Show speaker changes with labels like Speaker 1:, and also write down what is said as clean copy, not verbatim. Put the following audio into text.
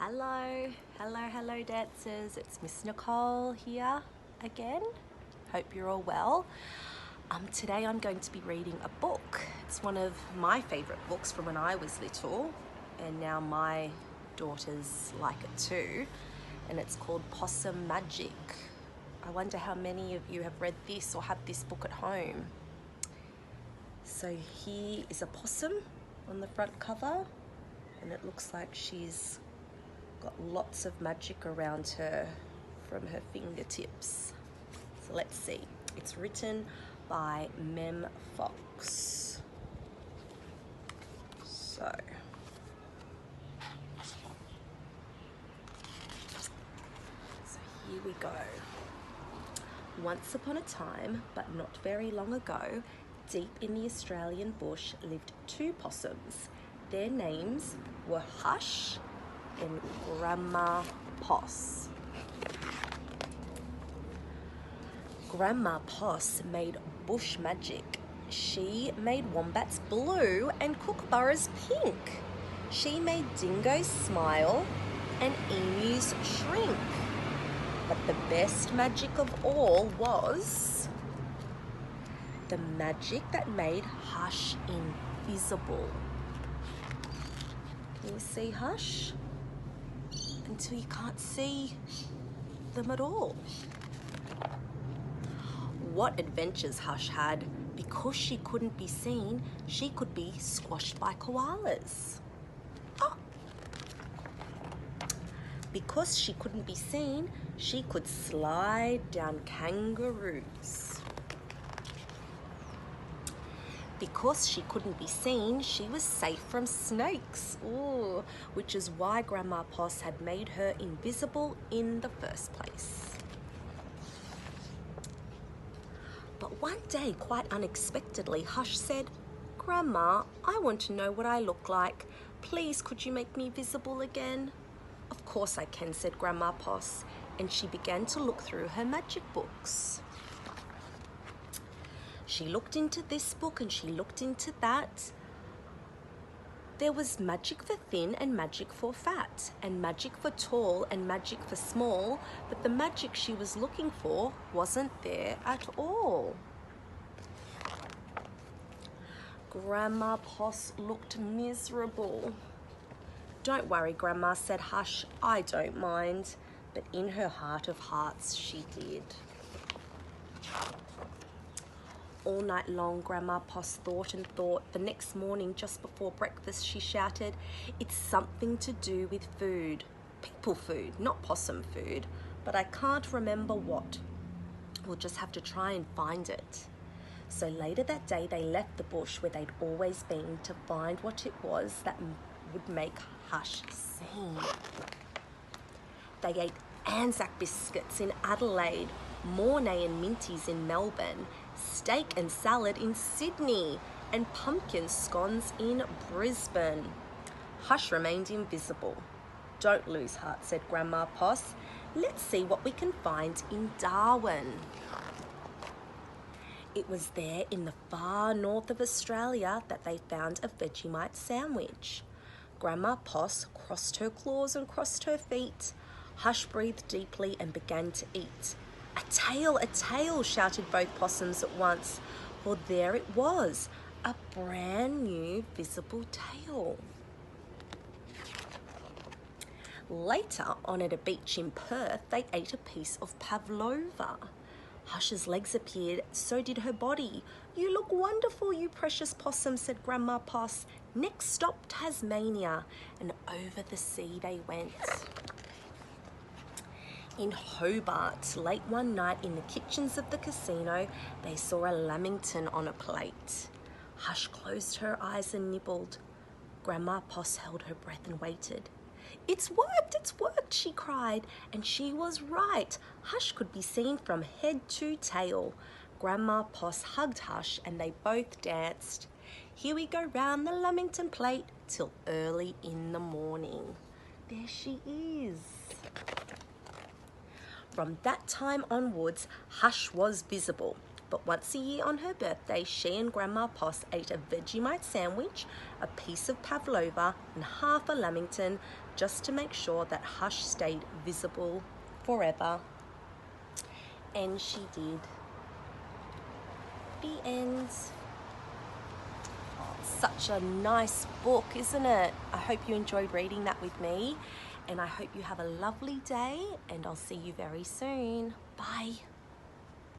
Speaker 1: Hello dancers, it's Miss Nicole here again. Hope you're all well. Today I'm going to be reading a book. It's one of my favorite books from when I was little, and now my daughters like it too, and it's called Possum Magic. I wonder how many of you have read this or have this book at home. So here is a possum on the front cover, and it looks like she's got lots of magic around her from her fingertips. So let's see. It's written by Mem Fox. So here we go. Once upon a time, but not very long ago, deep in the Australian bush lived two possums. Their names were Hush and Grandma Poss. Grandma Poss made bush magic. She made wombats blue and kookaburras pink. She made dingoes smile and emus shrink. But the best magic of all was the magic that made Hush invisible. Can you see Hush? Until you can't see them at all. What adventures Hush had. Because she couldn't be seen, she could be squashed by koalas. Oh. Because she couldn't be seen, she could slide down kangaroos. Because she couldn't be seen, she was safe from snakes. Ooh, which is why Grandma Poss had made her invisible in the first place. But one day, quite unexpectedly, Hush said, "Grandma, I want to know what I look like. Please, could you make me visible again?" "Of course I can," said Grandma Poss, and she began to look through her magic books. She looked into this book and she looked into that. There was magic for thin and magic for fat, and magic for tall and magic for small, but the magic she was looking for wasn't there at all. Grandma Poss looked miserable. "Don't worry, Grandma," said Hush, "I don't mind." But in her heart of hearts, she did. All night long, Grandma Poss thought and thought. The next morning, just before breakfast, she shouted, "It's something to do with food. People food, not possum food, but I can't remember what. We'll just have to try and find it." So later that day, they left the bush where they'd always been to find what it was that would make Hush sing. They ate Anzac biscuits in Adelaide, Mornay and Minties in Melbourne, steak and salad in Sydney, and pumpkin scones in Brisbane. Hush remained invisible. "Don't lose heart," said Grandma Poss. "Let's see what we can find in Darwin." It was there in the far north of Australia that they found a Vegemite sandwich. Grandma Poss crossed her claws and crossed her feet. Hush breathed deeply and began to eat. "A tail," shouted both possums at once, for there it was, a brand new visible tail. Later on at a beach in Perth, they ate a piece of pavlova. Hush's legs appeared, so did her body. "You look wonderful, you precious possum," said Grandma Poss. Next stop, Tasmania, and over the sea they went. In Hobart, late one night in the kitchens of the casino, they saw a lamington on a plate. Hush closed her eyes and nibbled. Grandma Poss held her breath and waited. It's worked, she cried, and she was right. Hush could be seen from head to tail. Grandma Poss hugged Hush and they both danced. Here we go round the lamington plate till early in the morning. There she is. From that time onwards, Hush was visible. But once a year on her birthday, she and Grandma Poss ate a Vegemite sandwich, a piece of pavlova, and half a lamington, just to make sure that Hush stayed visible forever. And she did. The end. Oh, such a nice book, isn't it? I hope you enjoyed reading that with me, and I hope you have a lovely day, and I'll see you very soon. Bye.